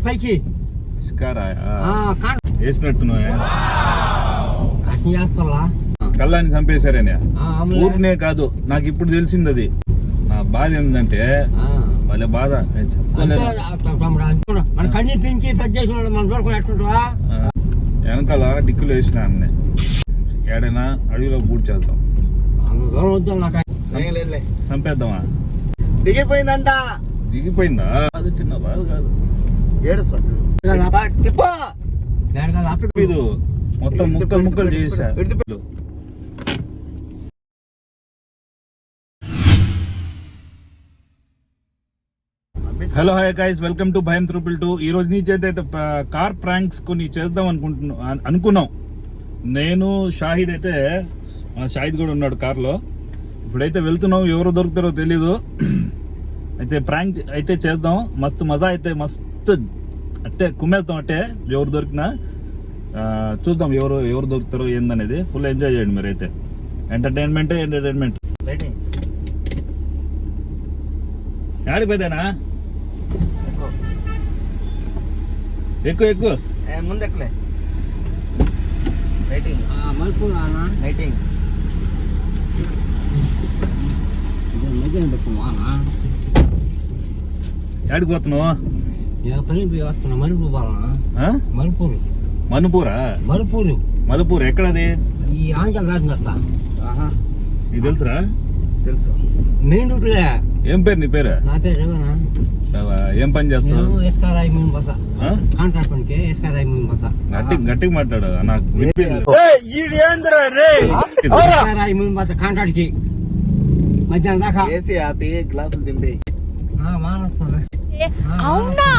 పైకి వేసినట్టున్నావే అట్లా చేస్తా కళ్ళాన్ని చంపేశారని ఊరినే కాదు, నాకు ఇప్పుడు తెలిసింది అది. నా బాధ ఏంటంటే వాళ్ళ బాధ మన కన్నీ పెంచి పెద్ద మన వరకు ఎట్టుంటా వెనకాల డిక్కులు వేసిన అన్నీ ఏడైనా అడవిలో పూర్తి చేద్దాం. చంపేద్దామా? దిగిపోయిందంట. దిగిపోయిందా? అది చిన్న బాధ కాదు. ఇది మొత్తం ముక్కలు ముక్కలు చేసా. Hello hi guys, welcome to భయం 222. ఈ రోజు నుంచి అయితే కార్ ప్రాంక్స్ కొన్ని చేద్దాం అనుకున్నాం. నేను షాహిద్ అయితే, షాహిద్ కూడా ఉన్నాడు కార్లో. ఇప్పుడైతే వెళ్తున్నాం, ఎవరు దొరుకుతారో తెలీదు. అయితే ప్రాంక్ అయితే చేద్దాం, మస్తు మజా అయితే మస్తు అట్టే కుమ్మేద్దాం. అట్టే ఎవరు దొరికినా చూద్దాం, ఎవరు దొరుకుతారో ఏందనేది. ఫుల్ ఎంజాయ్ చేయండి మీరు. అయితే ఎంటర్టైన్మెంట్. ఆడిపోయినా ఎక్కువ ముందు ఎక్కలే. లైటింగ్ యాడికి పోతున్నావు? మనుపూరు ఎక్కడది? ఈ ఆంజల్ రాసిన నీకు తెలుసురా? తెలుసు. మెయిన్ రూట్లే. ఏం పేరు నీ పేరు? నా పేరు రవనా. ఏం పని చేస్తావు? కాంట్రాక్ట్ పనికి గట్టిగా మాట్లాడు, నాకు కాంట్రాక్ట్ కి మధ్యాహ్నం దాకా గ్లాసులు దింపి మానేస్తాను. అవునా?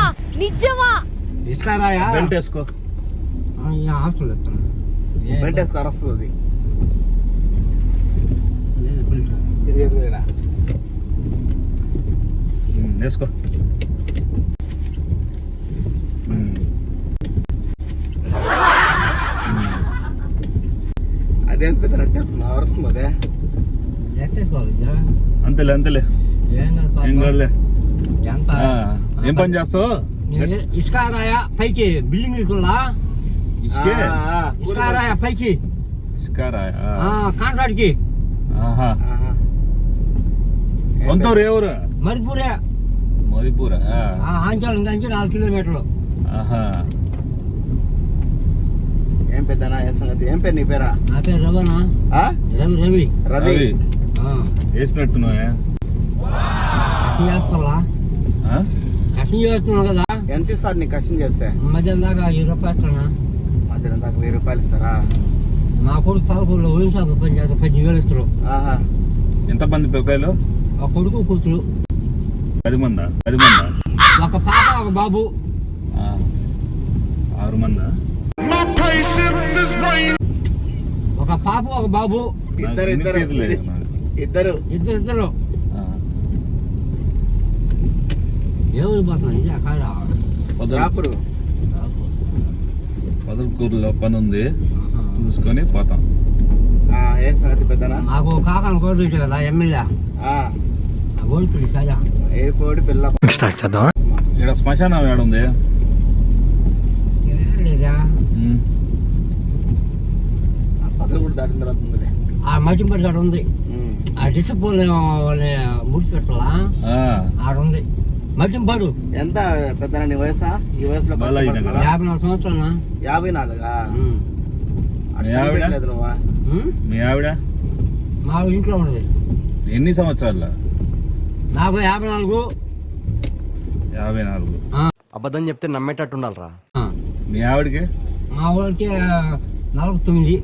నిజమా? ఇస్తారాయా? బెల్ట్ వేసుకో. హాస్టల్ బెల్ట్ వేసుకో, అరస్తుంది. వేసుకో. అదే పెద్ద రట్టేసుకున్నా, అరుస్తుంది. అదే అంతేలే ఏం కాదులే. ఏం పని చేస్తావు? ఇసుకారాయా పైకి బిల్డింగ్ ఇసుకారాయా పైకి కాంట్రాక్ట్ కి. సొంతూరు ఎవరు? మరిపూరా? ఆంచలం నుంచి 4 కిలోమీటర్లు. ఏం పెద్ద ఏం పేరు నీ పేరా? నా పేరు రవనా. రవి వేసినట్టున్నావే. కష్టం చేస్తున్నావు కదా. ఎంత ఇస్తారు నీకు కష్టం చేస్తే? మధ్యాహ్నం దాకా 20 రూపాయలు ఇస్తానా? మధ్యాహ్నం దాకా 1000 రూపాయలు ఇస్తారా? మా కొడుకు 11 ఓయిన్ షాప్ పని చేస్తా, 10,000 ఇస్తారు. ఎంతమంది పిల్లకాయలు? ఒక కొడుకు కూతురు. 10 మందా? ఒక పాప ఒక బాబు. 6 మందా? ఒక పాప ఒక బాబు. ఇద్దరు ఎవరు పోతున్నా? ఇదే కాదా? పొదలకూరులో పని ఉంది, చూసుకొని పోతాం. ఏ సంగతి పెద్దనా? మాకు కాకని కోరుతుంది కదా ఎమ్మెల్యే. ఓడిపోయి సరే ఏ కోడి పిల్ల స్టార్ట్ చేద్దాం. ఇక్కడ శ్మశానం ఏడుంది? లేదా పదలు కూడా దాటిన తర్వాత ఉంది. ఆ మట్టి పడి ఆడ ఉంది. ఆ డిసపోల్ ముడి పెట్టాలా ఆడ ఉంది మట్టింపాడు. ఎంత పెద్ద నీ వయసా? ఈ వయసులో 54 సంవత్సరాలు. 54? మీ ఆవిడ? మా ఇంట్లో ఉన్నది. ఎన్ని సంవత్సరాల్లో? నాకు 54. అబద్ధం చెప్తే నమ్మేటట్టు ఉండాలరా. మీ ఆవిడకి? మా ఊరికి 49.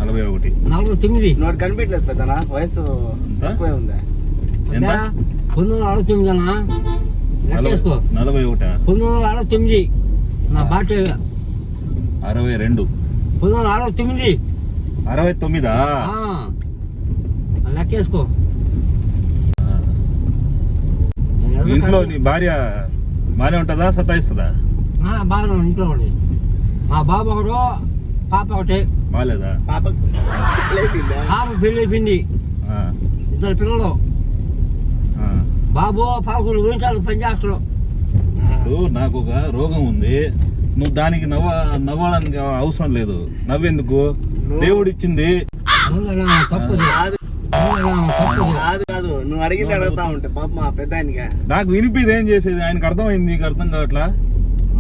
41. నోటి కనిపించలేదు పెద్దనా, వయసు తక్కువే ఉంది. 1969 అన్నా. 41. 1969 నా బాట. 62. 1969. 69 లెక్కేసుకో. ఇంట్లో నీ భార్య బాగానే ఉంటుందా, సతాయిస్తుందా? బాగా ఇంట్లో ఉంది. మా బాబు ఒకడు, పాప ఒకటి. బాగాలేదా? పాప పెళ్ళి అయిపోయింది, 2 పిల్లలు. బాబు పాకులు గురించి పని చేస్తాడు. ఇప్పుడు నాకు ఒక రోగం ఉంది, నువ్వు దానికి నవ్వడానికి అవసరం లేదు. నవ్వెందుకు? దేవుడు ఇచ్చింది. తప్పదు కాదు కాదు, నువ్వు అడిగింది అడుగుతా ఉంటే పాప మా పెద్ద ఆయనగా నాకు వినిపిది ఏం చేసేది, ఆయనకు అర్థమైంది, నీకు అర్థం కావట్లా?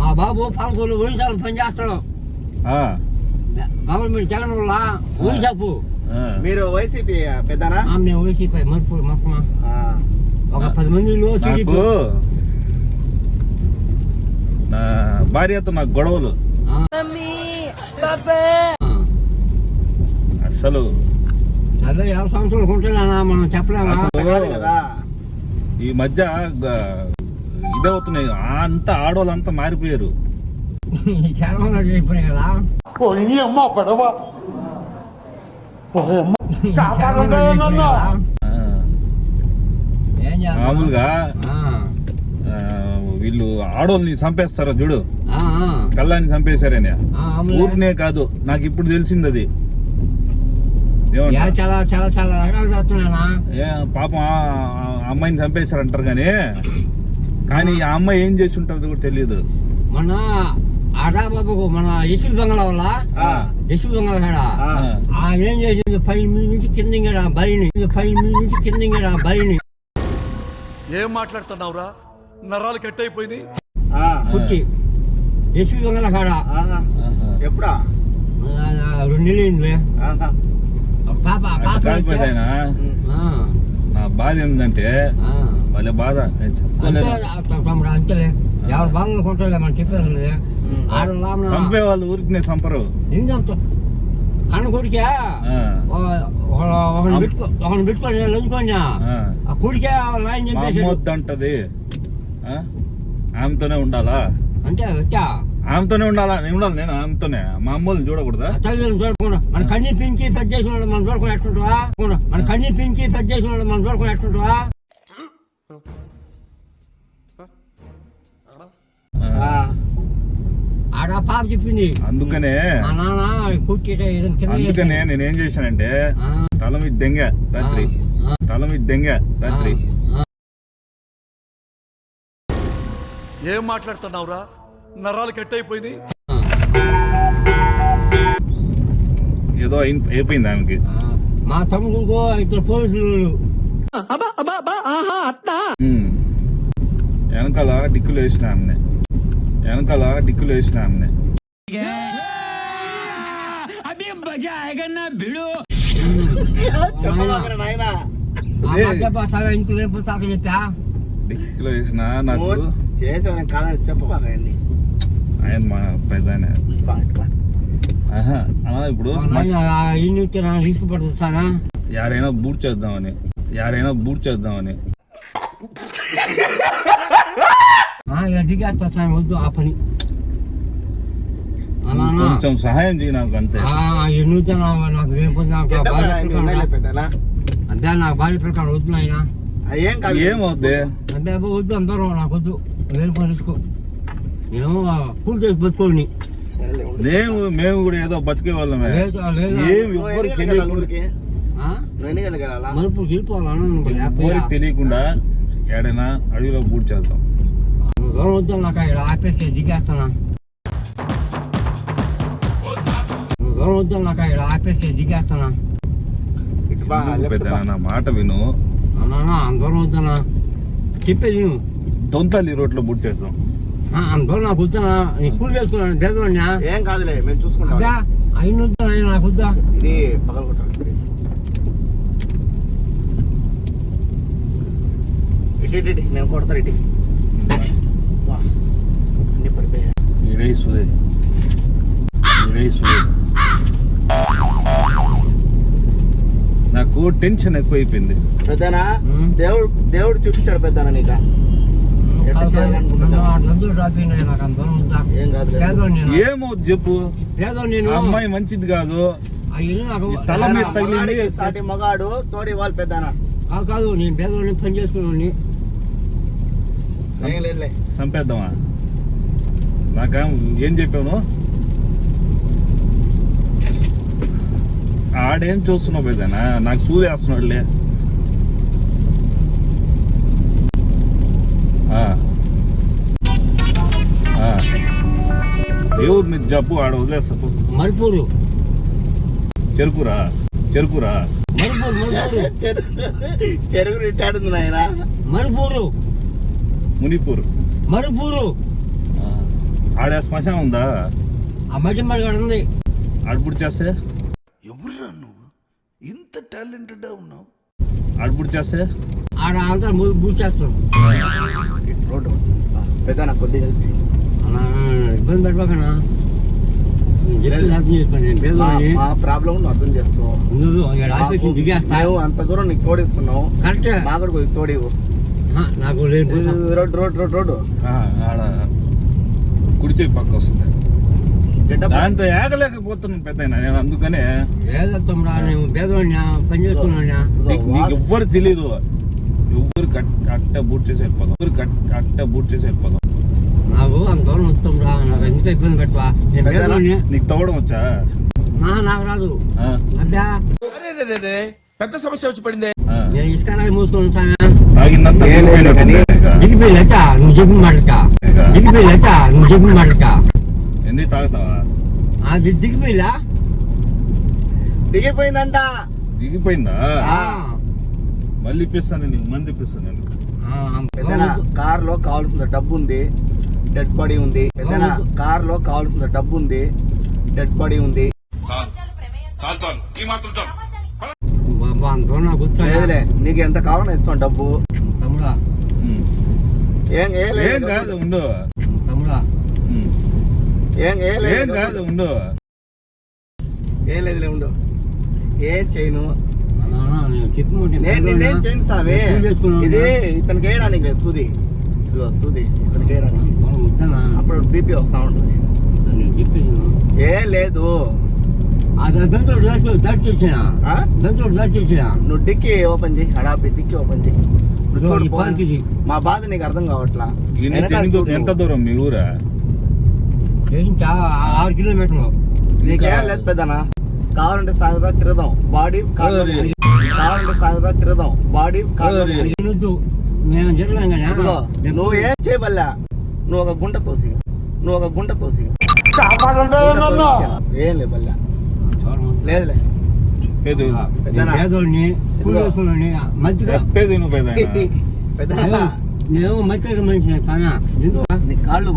మా బాబు పాలకూరు గురించి పని చేస్తాడు. గవర్నమెంట్ జగన్ వల్ల ఊరి చెప్పు. మీరు వైసీపీ పెద్దనా? మేము వైసీపీ మర్పూర్ మొత్తం ఒక 10 మంది నాకు నా భార్యతో నాకు గొడవలు అసలు అదే 20 సంవత్సరాలు కొంటున్నా మనం చెప్పలేము. కదా ఈ మధ్య ఇదవుతున్నాయి, అంతా ఆడవాళ్ళంతా మారిపోయారు. చాలా మంది అయిపోయినాయి కదా. ఏం చేద్దాం? మామూలుగా వీళ్ళు ఆడోళ్ళని చంపేస్తారా చూడు, కళ్ళాన్ని చంపేశారని. ఊరినే కాదు, నాకు ఇప్పుడు తెలిసింది అది. చాలా చాలా చాలా రకాలు చేస్తున్నానా. పాపం అమ్మాయిని చంపేశారంటారు కానీ ఆ అమ్మాయి ఏం చేసి ఉంటుంది కూడా తెలియదు. మన ఆడాబాబుకు మన యశు బంగాళ వల్ల యశు బంగాళ కాడ ఏం చేసింది, 5 మీద నుంచి కింద బరిని 5 మీద నుంచి కింద బరిని ఏం మాట్లాడుతున్నావురా, నరాలు కట్ అయిపోయింది. పుట్టి యశు బంగాళ కాడ ఎప్పుడా 2 నెలలు అయింది. పాప నా బాధ ఏంటంటే వాళ్ళ బాధ అంతలే ఎవరు బాగా కొంటలే మనం చెప్పేది. చంపే వాళ్ళు ఊరికి చంపరు. ఏం చంపుతాం? కన్న కొడికే ఒకరిని పెట్టుకొని లంచుకొని ఆ కొడికే లైన్ చెప్పేసి ఆమెతోనే ఉండాలా? అంతే వచ్చా ఆమెతోనే ఉండాలా? నేను ఆమెతోనే. మా అమ్మోళ్ళని చూడకూడదా? తల్లిదండ్రులు చూడకుండా మన కన్నీ పెంచి పెద్ద చేసిన వాళ్ళు మనం చూడకుండా ఎట్టుంటావా? మన కన్నీ పెంచి పెద్ద చేసిన వాళ్ళు మనం చూడకుండా ఎట్టుంటావా? ఆడ పాప చెప్పింది. అందుకనే మా నాన్న అందుకనే నేనేం చేశానంటే తల మీద దెంగ రాత్రి ఏం మాట్లాడుతున్నావురా, నరాలు కట్ అయిపోయింది. ఏదో అయిపోయింది ఆమెకి. మా తమ్ముడు 2 పోలీసులు వెనకాల డిక్కులు వేసిన ఆమెనే డిక్కులు వేసిన. నాకు చేసేవాళ్ళం కాదని చెప్పబాగా ఆయన మా పెద్ద ఇప్పుడు తీసుకుపడుతానా యారైనా బూట్ చేద్దామని దిగేస్తాను. వద్దు ఆ పని. కొంచెం సహాయం చేయి నాకు, అంతే. నాకు ఏం అంతే, నాకు భార్య ప్రకారం వద్దు ఆయన. ఏమవుద్ది? అంటే వద్దు, అందరూ నాకు వద్దు. వేలుకొని తీసుకో, నేను కూల్ చేసి బతుకోండి. మేము కూడా ఏదో బతికే వాళ్ళమే. ఎవరికి తెలియకుండా ఏడైనా అడవిలో బూట్ చేద్దాం. దూరం వద్దు, నాకు ఇక్కడ ఆపేసి దిగేస్తానా. నా మాట విను. దూరం వద్దనా చెప్పేది నువ్వు. దొంతలి రోడ్లో బుట్ చేస్తాం. అందరూ నాకు వద్దా, కూల్ చేసుకున్నాను దేదోన్నా. ఏం కాదులే, మేము చూసుకుంటాం. అయిన వద్దా నాకు వద్దా. ఇది పగలగొట్టాలి. ఇటు నేను కొడతాను. ఇటు అన్ని పడిపోయా. నాకు టెన్షన్ ఎక్కువైపోయింది. పెద్దనా దేవుడు చూపించాడు పెద్దనా నీకు. ఏమవుతుంది చెప్పు. అమ్మాయి మంచిది కాదు, తల మీద తగిలింది. సాటి మగాడు తోడి వాళ్ళు పెద్దనా కాదు. నేను పేదవాడిని పని చేసుకుని చంపేద్దామా? నాకా ఏం చెప్పాను? ఆడేం చూస్తున్నావు పెద్దనా? నాకు సూది వేస్తున్నాడులే. ఏ ఊరు మీద చెప్పు, ఆడ వదిలేస్తా పో. మరిపూరు చెరుకురా మరిపూరు చెరుకు రిటార్డ్ ఉంది నాయన. మరిపూరు మునిపూర్. మరిపూరు ఆడ శ్మశానం ఉందా? ఆ మధ్య మరిగాడు ఉంది. ఆడపుడు చేస్తే ఎవరురా నువ్వు ఇంత టాలెంటెడ్ ఉన్నావు? ఆడపుడు చేస్తే ఆడ అంతా పూచేస్తాం. రోడ్డు పెద్దనా కొద్దిగా వెళ్తే ఇబ్బంది పెట్టబాకనా, నేను చెప్పి అర్థం చేసుకోండి. నేను పేదవాడిని. మా ప్రాబ్లం నువ్వు అర్థం చేసుకో. నువ్వు ఇక్కడ ఆపేసి దిగేస్తా. మేము అంత దూరం నీకు తోడిస్తున్నావు, కరెక్ట్. మా కూడా కొద్దిగా తోడివు. నాకు లేదు. రోడ్డు ఆడ కుడి చేయి పక్క వస్తుంది. గడ్డ దాంతో ఏగలేకపోతున్నాను పెద్ద నేను, అందుకనే ఏదమ్మా నేను పేదవాడినా, పని చేసుకున్నా. నీకు ఎవ్వరు తెలీదు. ఎవ్వరు అట్ట బూట్ చేసి వెళ్ళిపోదాం, అట్ట బూట్ చేసి వెళ్ళిపోదాం. నాకు అంత దూరం వస్తాంరా, నాకు ఎందుకు ఇబ్బంది పెట్టవా? నేను పేదవాడిని. నీకు తవ్వడం వచ్చా? నాకు రాదు. ఆ, అబ్బా పెద్ద సమస్య వచ్చి పడింది. నేను ఇసుకరాయి మూసుకొని ఉంటాను. తాగినంత ఏ లేదు దిగిపోయినట్టుంది ఇక. దిగిపోయిలట నువ్వు చెప్పిన మాటక, దిగిపోయిలట నువ్వు చెప్పిన మాటక. ఎందుకు తాగుతావా? అది దిగిపోయిలా. దిగిపోయిందంట. దిగిపోయిందా? ఆ. మళ్ళీ ఇప్పిస్తాను నీకు, మంది ఇప్పిస్తాను నేను. పెద్దనా కార్ లో కావాల్సిన డబ్బు ఉంది, డెడ్ బాడీ ఉంది. పెద్దనా కార్ లో కావాల్సిన డబ్బు ఉంది, డెడ్ బాడీ ఉంది. లేదులే, నీకు ఎంత కావాలన్నా ఇస్తాం డబ్బు. తమ్ముడా ఉమ్. ఏం ఏం కాదు ఉండు. తమ్ముడా ఉమ్. ఏం ఏం కాదు ఉండు. ఏం లేదులే ఉండు. ఏం చేయను నేను చెప్పమంటే నేనేం చేయను సామి. ఇది ఇతనికి వేయడానికి లేదు సూది, ఇదిగో సూది ఇతనికి వేయడానికి. అప్పుడు బీపీ వస్తా ఉంటుంది. నేను చెప్పేది ఏం లేదు. దాంట్లో దాచేసిన ఆ? దాంట్లో దాచేసిన నువ్వు డిక్కీ ఓపెన్ చేయి, హడాపి డిక్కీ ఓపెన్ చేయి. ఇప్పుడు చూడు ఈ పార్క్ ఇది. మా బాధ నీకు అర్థం కావట్లా. ఈ నుంచి వెనకాల చూడు ఎంత నువ్వు. దూరం మీ ఊరా? 6 కిలోమీటర్లు. నీకేం లేదు పెద్దనా. కావాలంటే సాగుదా తిరదాం, బాడీ కావాలంటే సాగుదా తిరదాం, బాడీ వద్దు. నేను జరగలేను కానీ ఇదిగో నువ్వు ఏం చేయబల్లా. నువ్వు ఒక గుంట తోసి ఏం లేదు బల్లా. లేదులే చెప్పేది పెద్దనా. పేదోడిని కూలి మంచిగా చెప్పేది నువ్వు పెద్ద పెద్దనా నేను మంచిగా మనిషిని కానా నీ కాళ్ళు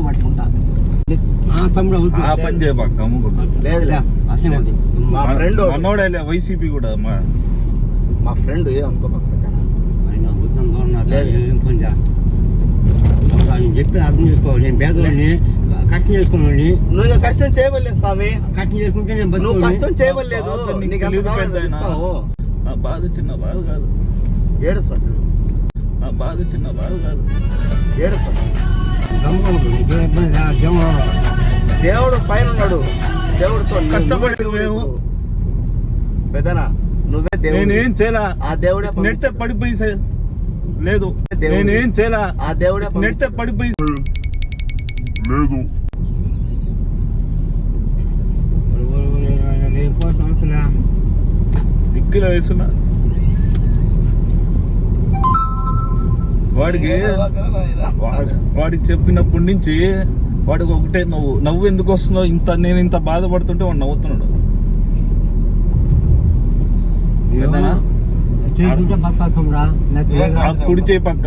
పట్టుకుంటా. తమ్ముడు వద్దు. ఆ పని చేయబాక. లేదులే మా ఫ్రెండ్ మనోడేలే వైసీపీ కూడా మా ఫ్రెండ్ ఏ అనుకోబాక పెద్దనా. ఆయన వద్దు లేదు. ఏం పని చేయ. నేను చెప్పి అర్థం చేసుకోవాలి. నేను పేదోడిని కష్టం చేసుకున్నాను. నువ్వు ఇంకా కష్టం చేయబడలేదు స్వామి. కష్టం చేసుకుంటే నేను నువ్వు బతుకుని. కష్టం చేయబడలేదు. నీకు నీకు ఎంత తెలియదు కావాలో పెద్దాయన. ఇస్తావు. నా బాధ చిన్న బాధ కాదు. ఏడు స్వామి, నా బాధ చిన్న బాధ కాదు. ఏడు స్వామి. గమ్ముకోవద్దు. నీకేం ఇబ్బంది కాదు. జమ్మవరం. దేవుడు పైన ఉన్నాడు. దేవుడితో నువ్వు కష్టపడేది నువ్వే మేము. పెద్దనా నువ్వే దేవుడు. నేనేం చేయలా. ఆ దేవుడే నెట్ పడిపోయి లేదు. దేవుడు. నేనేం చేయలా. ఆ దేవుడే నెట్ పడిపోయి లేదు. నేను కోసం అవసరం. డిక్కీలో వేస్తున్నా. వాడికి చెప్పినప్పటి నుంచి వాడికి ఒకటే నవ్వు ఎందుకు వస్తుందో. నేను ఇంత బాధపడుతుంటే వాడు నవ్వుతున్నాడు. చేసుకుంటే బతకాల్సింరా. ఆ కుడి చేయి పక్క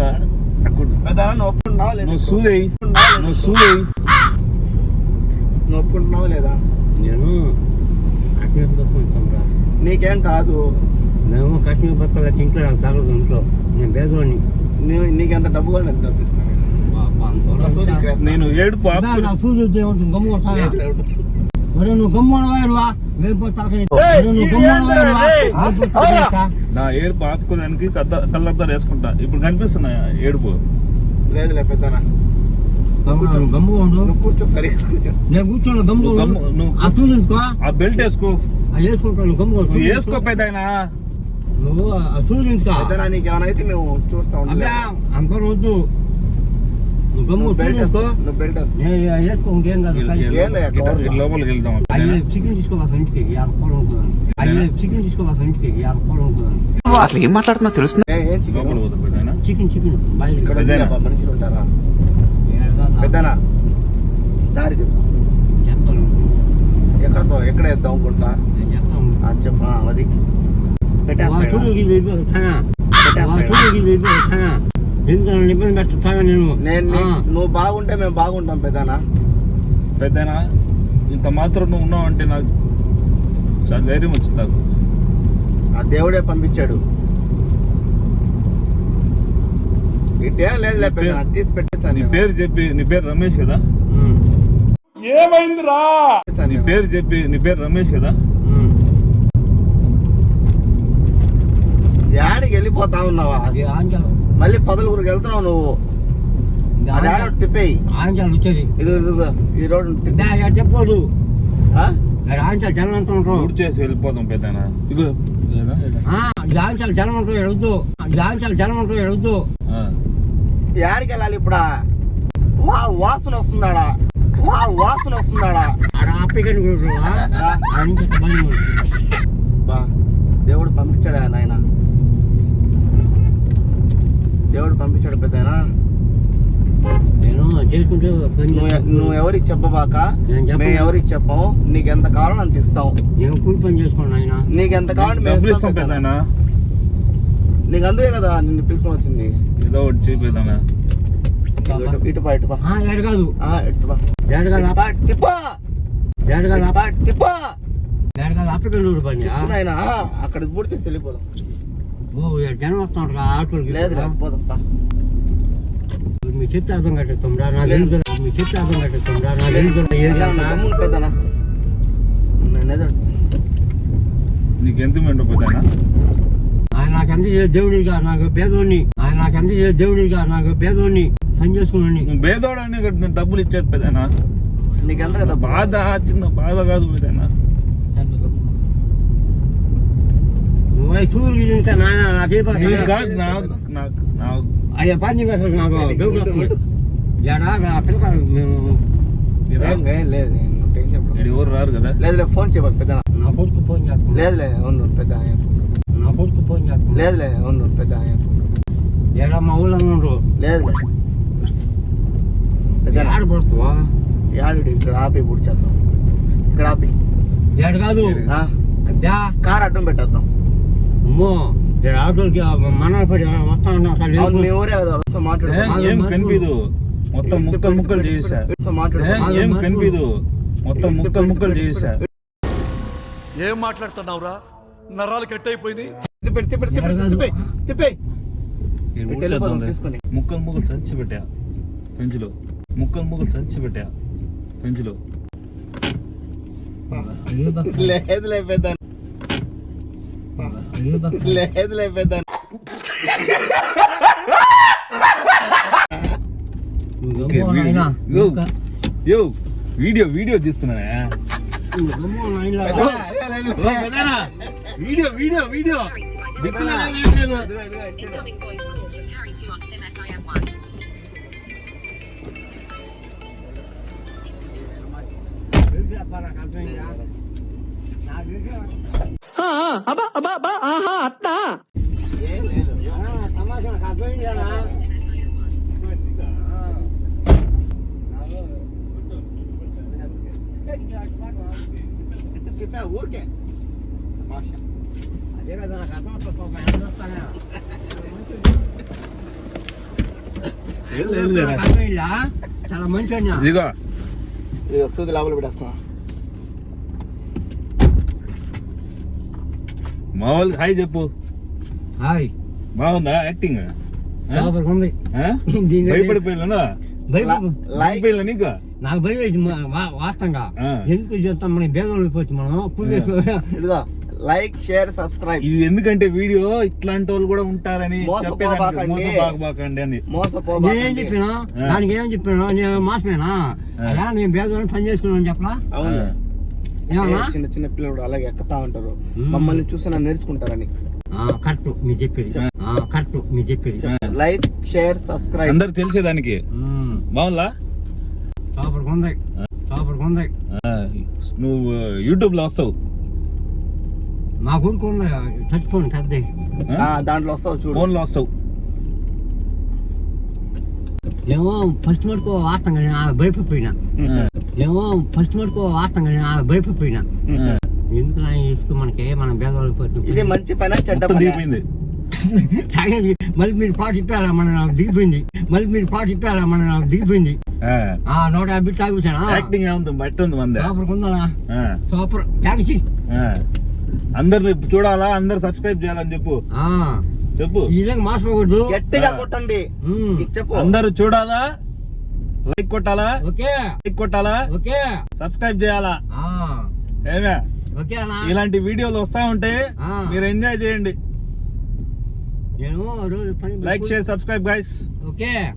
పెద్దనా నువ్వు ఒప్పుకుంటున్నావా లేదా? నువ్వు సూదేయి. నువ్వు ఒప్పుకుంటున్నావా లేదా? నేను కట్టిన బతుకుంటాంరా. నీకేం కాదు. మేము కట్టిన బతకాల ఇంట్లో నాకు తగదు. ఇంట్లో నేను పేదవాడిని. నీకెంత డబ్బు కూడా నేను తప్పిస్తాను. నేను ఏడుపు ఆపుకుని- నువ్వు గమ్మునవా నా ఏడుపు ఆపుకోవడానికి కళ్ళద్దాలు వేసుకుంటా. ఇప్పుడు కనిపిస్తున్నాయా ఏడుపు? లేదులే పెద్దనా. గమ్ము నువ్వు కూర్చో, సరిగ్గా కూర్చో. నేను కూర్చోను. గమ్ము ఆ చూసుకో. ఆ బెల్ట్ వేసుకో. అది వేసుకుంటాను. గమ్ము నువ్వు వేసుకో పెద్దయినా. నువ్వు ఆ చూసుకో. పెద్దనా నీకేమైనా అయితే మేము చూస్తా ఉంటాం. అంత వద్దు. నువ్వు గమ్ము చూసుకో. నువ్వు బెల్ట్ వేసుకో. వేసుకో. ఇంకేం కాదు. లోపలికి వెళ్దాం. చికెన్ తీసుకోవాలి ఇంటికి. 50 రూపాయలు ఉంటుంది. చికెన్ తీసుకోవాలి ఇంటికి. 50 రూపాయలు ఉంటుంది. అసలు ఏం మాట్లాడుతున్నా తెలుస్తుంది. ఏం చికెన్? లోపల పోతా పెద్దయినా. చికెన్ ఇక్కడ పెద్దనా? మనుషులు ఉంటారా పెద్దనా? దారి చెప్పు. చెప్తాను ఎక్కడ వేద్దాం అనుకుంటా నేను చెప్తాను అది చెప్పు. అది పెట్టేస్తాడు. చూడుకి వెళ్ళిపోతానా ఎందుకు ఇబ్బంది పెడతాగా నేను నువ్వు బాగుంటే మేము బాగుంటాం పెద్దనా. పెద్దనా ఇంత మాత్రం నువ్వు ఉన్నావు అంటే నాకు చాలా ధైర్యం వచ్చింది. నాకు ఆ దేవుడే పంపించాడు. ఇటేం లేదు పెద్ద తీసి నీ పెట్టేసాను. పేరు చెప్పి, నీ పేరు రమేష్ కదా? ఏమైందిరా? నీ పేరు చెప్పి, నీ పేరు రమేష్ కదా? యాడికి వెళ్ళిపోతా ఉన్నావా? మళ్ళీ పొదలూరుకి వెళ్తున్నావు నువ్వు. తిప్పేయి ఆంచాలు వచ్చేది ఇది ఈ రోడ్డు చెప్పదు ఆ? ఆంచాలు జనం అంటూ ఉంటాం ఊడి చేసి వెళ్ళిపోతాం పెద్దనా. ఇగో ఆంచాలు జనం అంటూ ఎడుగుతూ ఆంచాలు జనం అంటూ ఎడుగుతూ యాడికి వెళ్ళాలి ఇప్పుడా? వాసన వస్తుందాడా? వాసన వస్తుందాడా? ఆడ అప్పికని బా దేవుడు పంపించాడా నాయన? దేవుడు పంపించాడు పెద్దనా. నేను చేసుకుంటే నువ్వు ఎవరికి చెప్పబాక, నేను చెప్పను. మేము ఎవరికి చెప్పాము. నీకు ఎంత కావాలో అంత ఇస్తాం. నేను కూలి పని చేసుకోండి ఆయన నీకు ఎంత కావాలంటే మేము డబ్బులు ఇస్తాం ఇస్తాం పెద్దనా. పెద్దనా. నీకు అందుకే కదా నిన్ను పిలుచుకొని వచ్చింది. ఏదో ఒకటి చేయి పెద్దనా. ఇటుపా ఇటుపా ఏడు కాదు ఇటుపా ఏడు కాదు తిప్పా ఏడు కాదు తిప్పా ఏడు కాదు అప్పికల్లూరు పని ఆయన అక్కడ పూర్తి చేసి వెళ్ళిపోదాం. ఓ జనం వస్తా ఉంటారు ఆటోలకి లేదు పోదాం. మీ చెప్తే అర్థం కట్టేస్తుందా నాకు తెలుసు కదా. మీ చెప్తే అర్థం కట్టేస్తుందా నాకు తెలుసు కదా. ఏడు కాదు పెద్దనా నీకెంత మెండు పెద్దనా? ఆయన నాకెంత దేవుడిగా నాకు పేదోడిని ఆయన నాకెంత దేవుడిగా నాకు పేదోడిని పని చేసుకున్నాను. నువ్వు బేదోడని డబ్బులు ఇచ్చేది పెద్దనా. నీకెంత కదా బాధ, చిన్న బాధ కాదు పెద్దనా. నువ్వు చూడు ఇంకా నాయన నాకే నీకు కాదు, నాకు అయ్యా పని చేసేది నాకు ఏడా నా పిల్లకాయలు మేము లేదు టెన్షన్ ఈడ ఎవరు రారు కదా. లేదు ఫోన్ చేయబాకు పెద్ద. నా కొడుకు ఫోన్ చేస్తాను. లేదు అవును పెద్ద. నా కొడుకు ఫోన్ చేస్తాను. లేదు అవును పెద్ద. ఏడా మా ఊళ్ళో ఉండరు. లేదు పెద్ద ఆడపడుతావా యాడు ఇక్కడ ఆపి పూర్తి చేద్దాం. ఇక్కడ ఆపి ఏడు కాదు అద్దా కార్ అడ్డం పెట్టేద్దాం. అమ్మో ఆటోలకి మన పడి వస్తా ఉన్నా మీ ఊరే కదా వస్తా మాట్లాడు. ఏం కనిపిదు, మొత్తం ముక్కలు ముక్కలు చేసా. ఏం కనిపిదు, మొత్తం ముక్కలు ముక్కలు చేసా. ఏం మాట్లాడుతున్నావురా? నరాలు కట్ అయిపోయింది. తిప్పే తీసుకొని ముక్కలు ముక్కలు సంచి పెట్టా పెంచులో. ముక్కలు ముక్కలు సంచి పెట్టా పెంచులో. లేదులే పెద్ద. లేదులే పెద్ద. వీడియో వీడియో తీస్తున్నానే. వీడియో వీడియో వీడియో అట్టా ఊరికే అదే కదా నాకు చాలా మంచి ఇదిగో సూది లోపల పెట్టేస్తున్నా. మా వాళ్ళకి హాయ్ చెప్పు. హాయ్ బాగుందా యాక్టింగ్? ఉంది భయపడిపోయినా భయపడిపోయినా నీకు? నాకు భయం వేసి వాస్తవంగా ఎందుకు చేస్తాం మన భేదం పోవచ్చు మనం ఇదిగో లైక్ షేర్ సబ్స్క్రైబ్. ఇది ఎందుకంటే వీడియో ఇట్లాంటి వాళ్ళు కూడా ఉంటారని మోసపోకండి అని. నేనేం చెప్పినా దానికి ఏం చెప్పినా నేను మోసమేనా అలా నేను భేదం పని చేసుకున్నాను చెప్పలా. చిన్న చిన్న పిల్లలు అలాగే ఎక్కుతా ఉంటారు, మమ్మల్ని చూసి నన్ను నేర్చుకుంటారని. కరెక్ట్ మీరు చెప్పేది, కరెక్ట్ మీరు చెప్పేది. లైక్ షేర్ సబ్స్క్రైబ్ అందరు తెలిసేదానికి బాగుందా? సూపర్ ఉంది, సూపర్ ఉంది. నువ్వు యూట్యూబ్ లో వస్తావు. మా కొడుకు ఉంది టచ్ ఫోన్ పెద్ద, దాంట్లో వస్తావు చూడు. ఫోన్ లో వస్తావు. ఏమో ఫస్ట్ మటుకు వాస్తాం కానీ భయపడిపోయినా ఎందుకు నా ఇసుక మనకి మనం భేదవాళ్ళకి ఇది మంచి పైన చెడ్డ మొత్తం పైన దిగిపోయింది. మళ్ళీ మీరు పాటు ఇప్పారా మన నాకు దిగిపోయింది ఆ, 150 తాగుతానా యాక్టింగ్ ఏముంది బట్ట ఉంది మంది. సూపర్ ఉందా ఆ, సూపర్ ట్యాక్సీ ఆ. అందరు చూడాలా, అందరు సబ్స్క్రైబ్ చేయాలని చెప్పు. ఈ విధంగా మార్చుకోకూడదు గట్టిగా కొట్టండి చెప్పు. అందరు చూడాలా, లైక్ కొట్టాలా, ఓకే సబ్స్క్రైబ్ చేయాలా. ఏమే ఓకే అన్నా ఇలాంటి వీడియోలు వస్తా ఉంటే మీరు ఎంజాయ్ చేయండి. నేను రోజు like share subscribe guys. Okay